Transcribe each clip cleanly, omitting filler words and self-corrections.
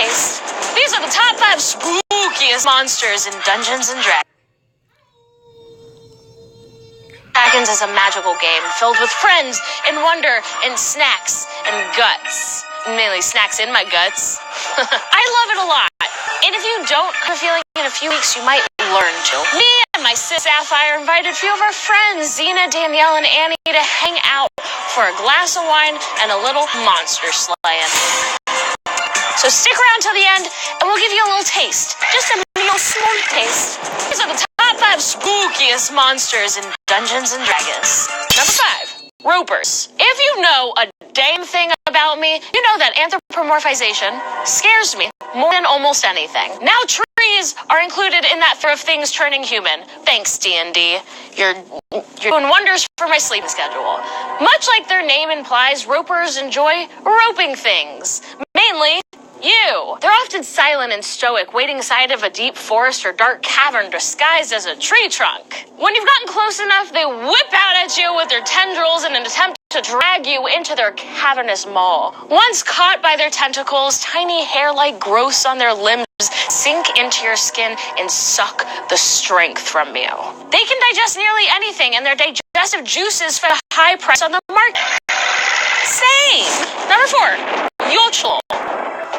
taste. These are the top 5 spookiest monsters in Dungeons and Dragons. Dragons is a magical game filled with friends and wonder and snacks and guts. Mainly snacks in my guts. I love it a lot. And if you don't have a feeling in a few weeks, you might learn to. Me and my sis Sapphire invited a few of our friends, Xena, Danielle, and Annie, to hang out for a glass of wine and a little monster slaying. So stick around till the end, and we'll give you a little taste. Just a real small taste. These are the top 5 spookiest monsters in Dungeons and Dragons. Number 5, Ropers. If you know a damn thing about me, you know that anthropomorphization scares me more than almost anything. Now trees are included in that thread of things turning human. Thanks, D&D. You're doing wonders for my sleep schedule. Much like their name implies, ropers enjoy roping things. Mainly you. They're often silent and stoic, waiting inside of a deep forest or dark cavern disguised as a tree trunk. When you've gotten close enough, they whip out at you with their tendrils in an attempt to drag you into their cavernous maw. Once caught by their tentacles, tiny hair-like growths on their limbs sink into your skin and suck the strength from you. They can digest nearly anything, and their digestive juices fetch a high price on the market. Same. Number 4, Yochlol.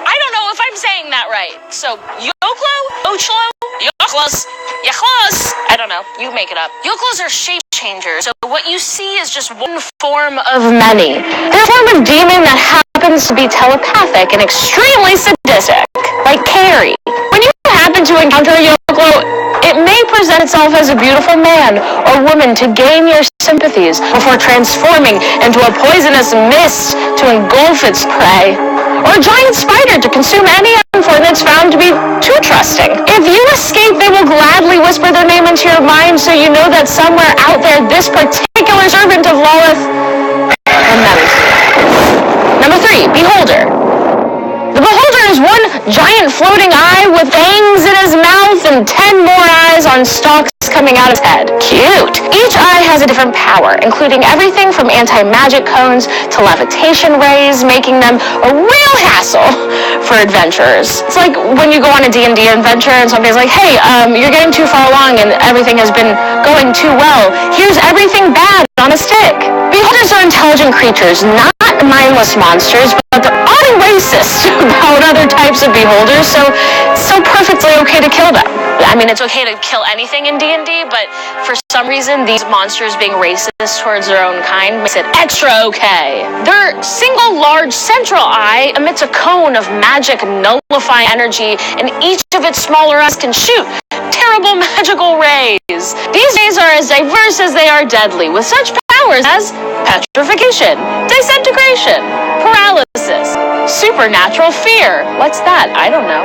I don't know if I'm saying that right. So, Yoclo? Ochlo? Yochlos? Yachlos? I don't know. You make it up. Yoclos are shape changers. So what you see is just one form of many. They're a form of demon that happens to be telepathic and extremely sadistic. Like Carrie. When you happen to encounter a Yoclo, it may present itself as a beautiful man or woman to gain your sympathies before transforming into a poisonous mist to engulf its prey. Or a giant spider to consume any form that's found to be too trusting. If you escape, they will gladly whisper their name into your mind so you know that somewhere out there this particular servant of Lolith and matters. Number 3, Beholder. The Beholder is one giant floating eye with fangs in his mouth and 10 more eyes on stalks coming out of his head. Cute. Each eye has a different power, including everything from anti-magic cones to levitation rays, making them a real hassle for adventurers. It's like when you go on a D&D adventure and somebody's like, hey, you're getting too far along and everything has been going too well. Here's everything bad on a stick. Beholders are intelligent creatures, not mindless monsters, but they're oddly racist about other types of beholders, so it's so perfectly okay to kill them. I mean, it's okay to kill anything in D&D, but for some reason, these monsters being racist towards their own kind makes it extra okay. Their single large central eye emits a cone of magic nullifying energy, and each of its smaller eyes can shoot terrible magical rays. These rays are as diverse as they are deadly, with such powers as petrification, disintegration, paralysis, supernatural fear. What's that? I don't know.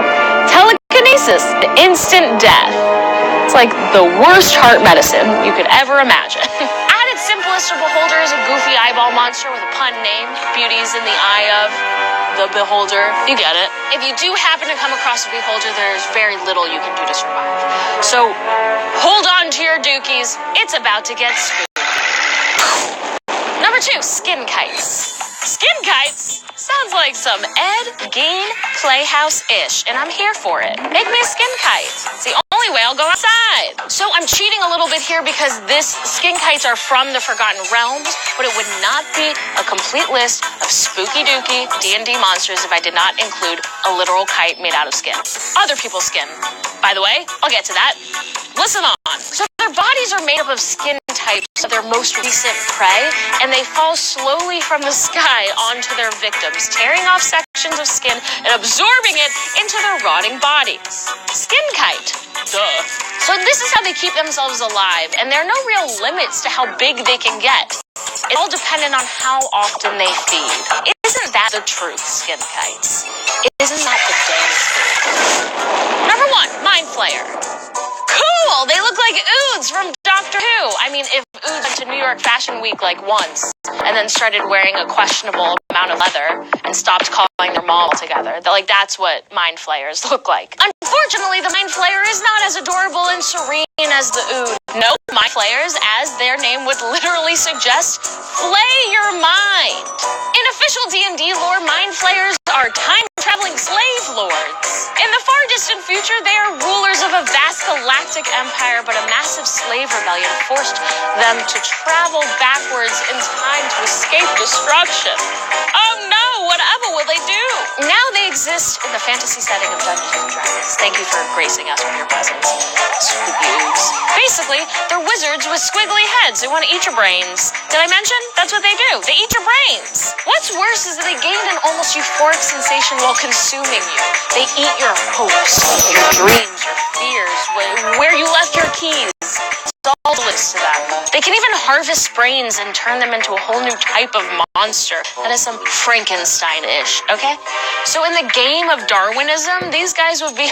Telekinesis, instant death. It's like the worst heart medicine you could ever imagine. At its simplest, a beholder is a goofy eyeball monster with a pun name. Beauty's in the eye of the beholder. You get it. If you do happen to come across a beholder, there's very little you can do to survive. So hold on to your dookies. It's about to get spooky. Number 2, skin kites. Skin kites sounds like some Ed Gein Playhouse-ish, and I'm here for it. Make me a skin kite. It's the only way I'll go outside. So I'm cheating a little bit here because this skin kites are from the Forgotten Realms, but it would not be a complete list of spooky dooky D&D monsters if I did not include a literal kite made out of skin. Other people's skin. By the way, I'll get to that. Listen on. So their bodies are made up of skin types of their most recent prey, and they fall slowly from the sky onto their victims, tearing off sections of skin and absorbing it into their rotting bodies. Skin kite. Duh. So this is how they keep themselves alive, and there are no real limits to how big they can get. It's all dependent on how often they feed. Isn't that the truth, skin kites? Isn't that the dang truth? Number 1, Mind Flayer. Cool! They look like Oods from Doctor Who. I mean, if Oods went to New York York Fashion Week like once, and then started wearing a questionable amount of leather and stopped calling their mom altogether. That's what mind flayers look like. Unfortunately, the mind flayer is not as adorable and serene as the Ood. No, mind flayers, as their name would literally suggest, flay your mind. In official D&D lore, mind flayers are time-traveling slave lords. In the far distant future, they are rulers of a vast galactic empire, but a massive slave rebellion forced them to travel backwards in time to escape destruction. Oh no, whatever will they do? Now they exist in the fantasy setting of Dungeons and Dragons. Thank you for gracing us with your presence. Squibs. Basically, they're wizards with squiggly heads who want to eat your brains. Did I mention? That's what they do. They eat your brains. What's worse is that they gain an almost euphoric sensation while consuming you. They eat your hopes, your dreams, your fears, where you left your keys. It's all delicious to them. They can even harvest brains and turn them into a whole new type of monster. That is some Frankenstein-ish, okay? So in the game of Darwinism, these guys would be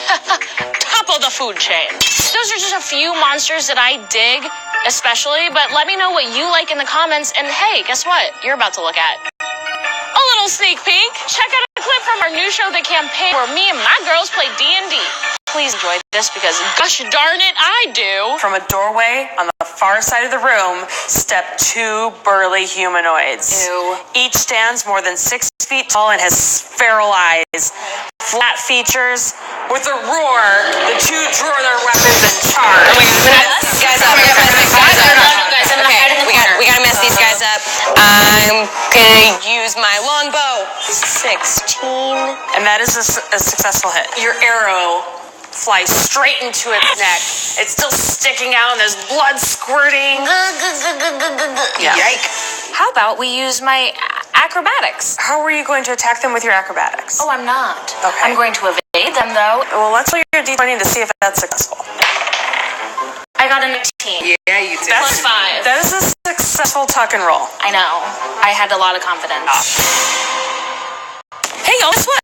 top of the food chain. Those are just a few monsters that I dig, especially, but let me know what you like in the comments, and hey, guess what? You're about to look at a little sneak peek. Check out a clip from our new show, The Campaign, where me and my girls play D&D. Please enjoy this because, gosh darn it, I do. From a doorway on the far side of the room step two burly humanoids. Ew. Each stands more than 6 feet tall and has feral eyes, flat features. With a roar, the two draw their weapons and charge. Oh my god, guys up. We gotta mess these guys up. Okay, we gotta mess these guys up. I'm gonna use my longbow. 16. And that is a successful hit. Your arrow flies straight into its neck. It's still sticking out and there's blood squirting. Yeah. Yike. How about we use my acrobatics? How are you going to attack them with your acrobatics? Oh, I'm not. Okay. I'm going to evade them, though. Well, let's roll your d20 to see if that's successful. I got a 19. Yeah, you did. Plus 5. That is a successful tuck and roll. I know. I had a lot of confidence. Hey, y'all, guess what?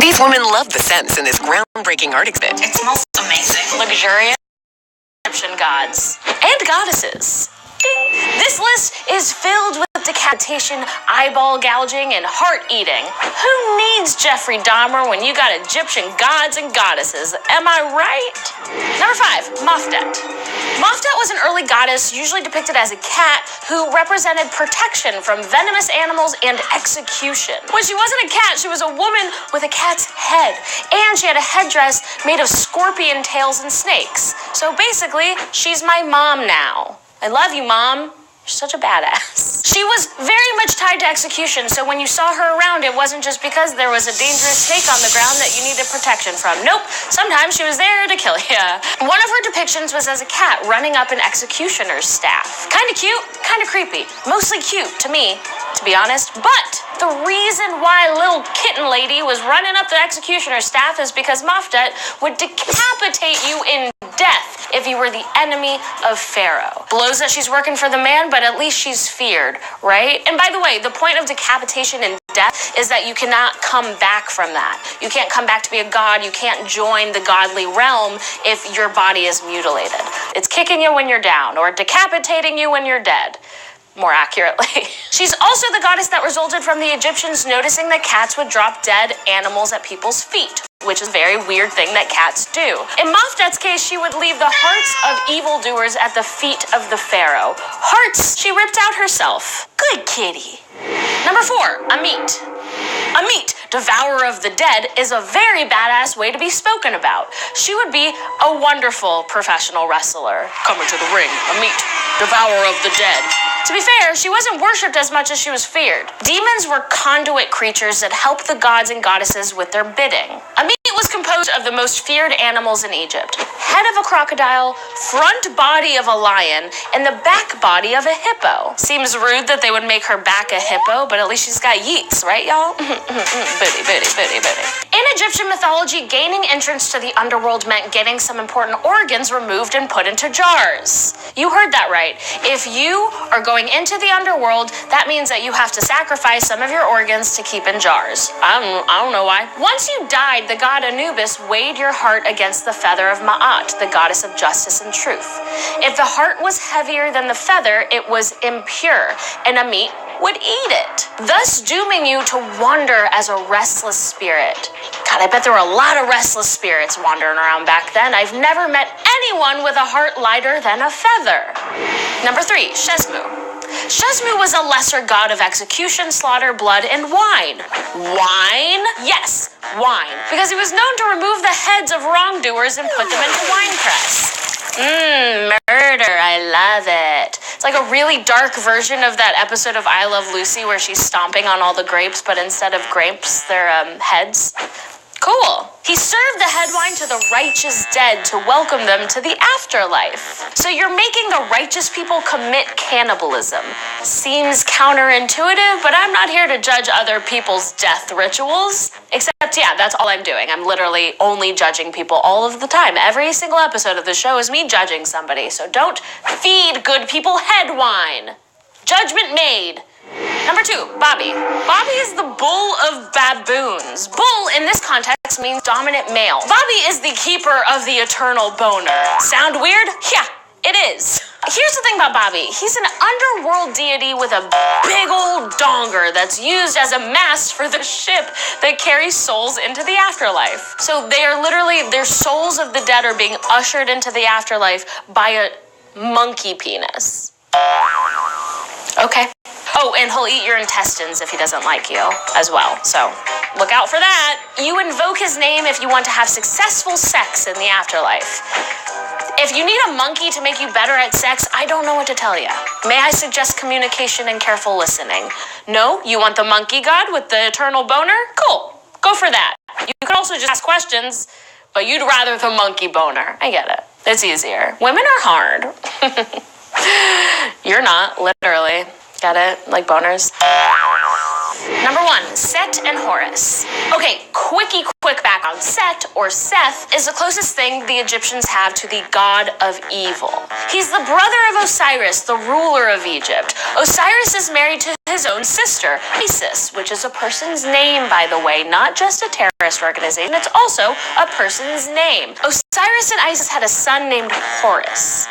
These women love the scents in this groundbreaking art exhibit. It smells amazing. Luxurious Egyptian gods and goddesses. Ding. This list is filled with decapitation, eyeball gouging, and heart eating. Who needs Jeffrey Dahmer when you got Egyptian gods and goddesses? Am I right? Number 5, Mofdet. Mofdet was an early goddess, usually depicted as a cat, who represented protection from venomous animals and execution. When she wasn't a cat, she was a woman with a cat's head, and she had a headdress made of scorpion tails and snakes. So basically, she's my mom now. I love you, Mom. You're such a badass. She was very much tied to execution, so when you saw her around, it wasn't just because there was a dangerous snake on the ground that you needed protection from. Nope, sometimes she was there to kill ya. One of her depictions was as a cat running up an executioner's staff. Kinda cute, kinda creepy. Mostly cute, to me, to be honest. But the reason why little kitten lady was running up the executioner's staff is because Mofdet would decapitate you in death if you were the enemy of Pharaoh. Blows that she's working for the man, but at least she's feared, right? And by the way, the point of decapitation and death is that you cannot come back from that. You can't come back to be a god. You can't join the godly realm if your body is mutilated. It's kicking you when you're down or decapitating you when you're dead. More accurately. She's also the goddess that resulted from the Egyptians noticing that cats would drop dead animals at people's feet, which is a very weird thing that cats do. In Mofdet's case, she would leave the hearts of evildoers at the feet of the pharaoh. Hearts she ripped out herself. Good kitty. Number 4, Amit. Amit, devourer of the dead, is a very badass way to be spoken about. She would be a wonderful professional wrestler. Coming to the ring, Amit, devourer of the dead. To be fair, she wasn't worshipped as much as she was feared. Demons were conduit creatures that helped the gods and goddesses with their bidding. Amit was composed of the most feared animals in Egypt. Head of a crocodile, front body of a lion, and the back body of a hippo. Seems rude that they would make her back a hippo, but at least she's got yeets, right, y'all? Booty, booty, booty, booty. In Egyptian mythology, gaining entrance to the underworld meant getting some important organs removed and put into jars. You heard that right. If you are going into the underworld, that means that you have to sacrifice some of your organs to keep in jars. I don't know why. Once you died, the god Anubis weighed your heart against the feather of Ma'at, the goddess of justice and truth. If the heart was heavier than the feather, it was impure, and Amit would eat it, thus dooming you to wander as a restless spirit. God, I bet there were a lot of restless spirits wandering around back then. I've never met anyone with a heart lighter than a feather. Number 3, Shezmu. Shezmu was a lesser god of execution, slaughter, blood, and wine. Wine? Yes, wine. Because he was known to remove the heads of wrongdoers and put them into winepress. Murder. I love it. It's like a really dark version of that episode of I Love Lucy where she's stomping on all the grapes, but instead of grapes, they're heads. Cool. He served the head wine to the righteous dead to welcome them to the afterlife. So you're making the righteous people commit cannibalism. Seems counterintuitive, but I'm not here to judge other people's death rituals. Except, yeah, that's all I'm doing. I'm literally only judging people all of the time. Every single episode of the show is me judging somebody. So don't feed good people head wine. Judgment made. Number 2, Bobby. Bobby is the bull of baboons. Bull in this context means dominant male. Bobby is the keeper of the eternal boner. Sound weird? Yeah, it is. Here's the thing about Bobby. He's an underworld deity with a big old donger that's used as a mast for the ship that carries souls into the afterlife. So they are literally, their souls of the dead are being ushered into the afterlife by a monkey penis. Okay. Oh, and he'll eat your intestines if he doesn't like you as well. So look out for that. You invoke his name if you want to have successful sex in the afterlife. If you need a monkey to make you better at sex, I don't know what to tell you. May I suggest communication and careful listening? No? You want the monkey god with the eternal boner? Cool. Go for that. You could also just ask questions, but you'd rather the monkey boner. I get it. It's easier. Women are hard. You're not, literally. Get it? Like boners. Number 1, Set and Horus. Okay, quick background. Set, or Seth, is the closest thing the Egyptians have to the god of evil. He's the brother of Osiris, the ruler of Egypt. Osiris is married to his own sister, Isis, which is a person's name, by the way, not just a terrorist organization. It's also a person's name. Osiris and Isis had a son named Horus.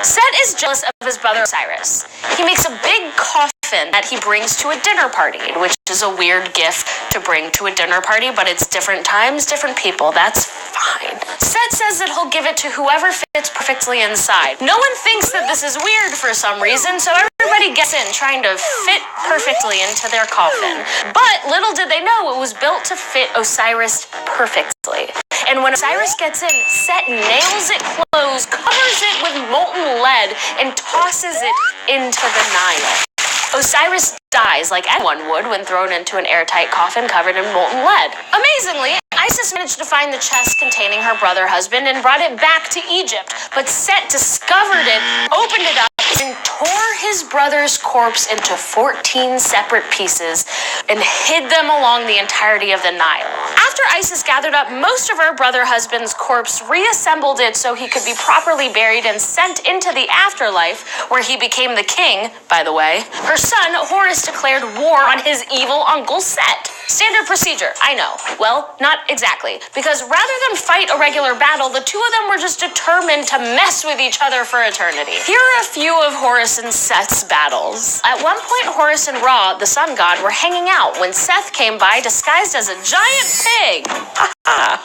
Set is jealous of his brother Osiris. He makes a big coffin that he brings to a dinner party, which is a weird gift to bring to a dinner party, but it's different times, different people. That's fine. Set says that he'll give it to whoever fits perfectly inside. No one thinks that this is weird for some reason, so everybody gets in trying to fit perfectly into their coffin. But little did they know it was built to fit Osiris perfectly. And when Osiris gets in, Set nails it closed, covers it with molten lead, and tosses it into the Nile. Osiris dies like anyone would when thrown into an airtight coffin covered in molten lead. Amazingly, Isis managed to find the chest containing her brother husband and brought it back to Egypt. But Set discovered it, opened it up, and tore his brother's corpse into 14 separate pieces and hid them along the entirety of the Nile. After Isis gathered up most of her brother husband's corpse, reassembled it so he could be properly buried and sent into the afterlife, where he became the king, by the way, her son Horus declared war on his evil uncle Set. Standard procedure, I know. Well, not exactly, because rather than fight a regular battle, the two of them were just determined to mess with each other for eternity. Here are a few of Horus and Seth's battles. At one point, Horus and Ra, the sun god, were hanging out when Seth came by disguised as a giant pig.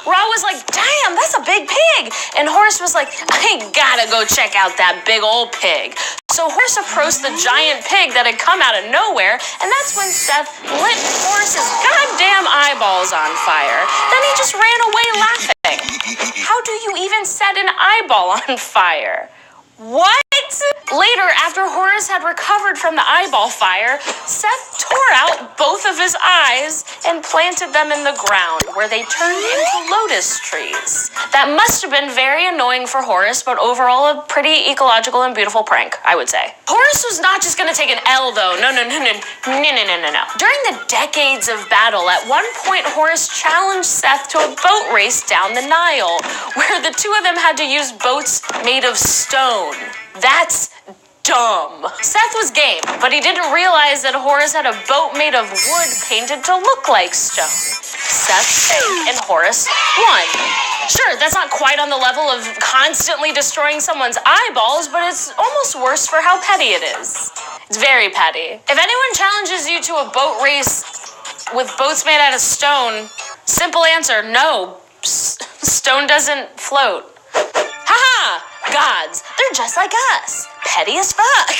Ra was like, damn, that's a big pig. And Horus was like, I gotta go check out that big old pig. So Horus approached the giant pig that had come out of nowhere, and that's when Seth lit Horus's goddamn eyeballs on fire. Then he just ran away laughing. How do you even set an eyeball on fire? What? Later, after Horus had recovered from the eyeball fire, Seth tore out both of his eyes and planted them in the ground, where they turned into lotus trees. That must have been very annoying for Horus, but overall a pretty ecological and beautiful prank, I would say. Horus was not just going to take an L, though. No. During the decades of battle, at one point Horus challenged Seth to a boat race down the Nile, where the two of them had to use boats made of stone. That's dumb. Seth was game, but he didn't realize that Horus had a boat made of wood painted to look like stone. Seth sank and Horus won. Sure, that's not quite on the level of constantly destroying someone's eyeballs, but it's almost worse for how petty it is. It's very petty. If anyone challenges you to a boat race with boats made out of stone, simple answer, no. Stone doesn't float. Haha! Gods, they're just like us. Petty as fuck.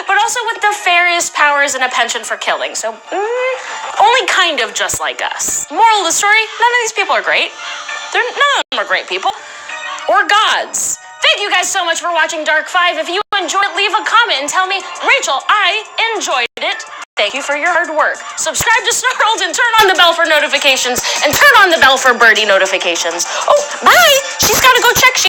But also with nefarious powers and a penchant for killing, so only kind of just like us. Moral of the story, none of these people are great. None of them are great people. Or gods. Thank you guys so much for watching Dark 5. If you enjoyed it, leave a comment and tell me, Rachel, I enjoyed it. Thank you for your hard work. Subscribe to Snarled and turn on the bell for notifications and turn on the bell for birdie notifications. Oh, bye! She's gotta go check.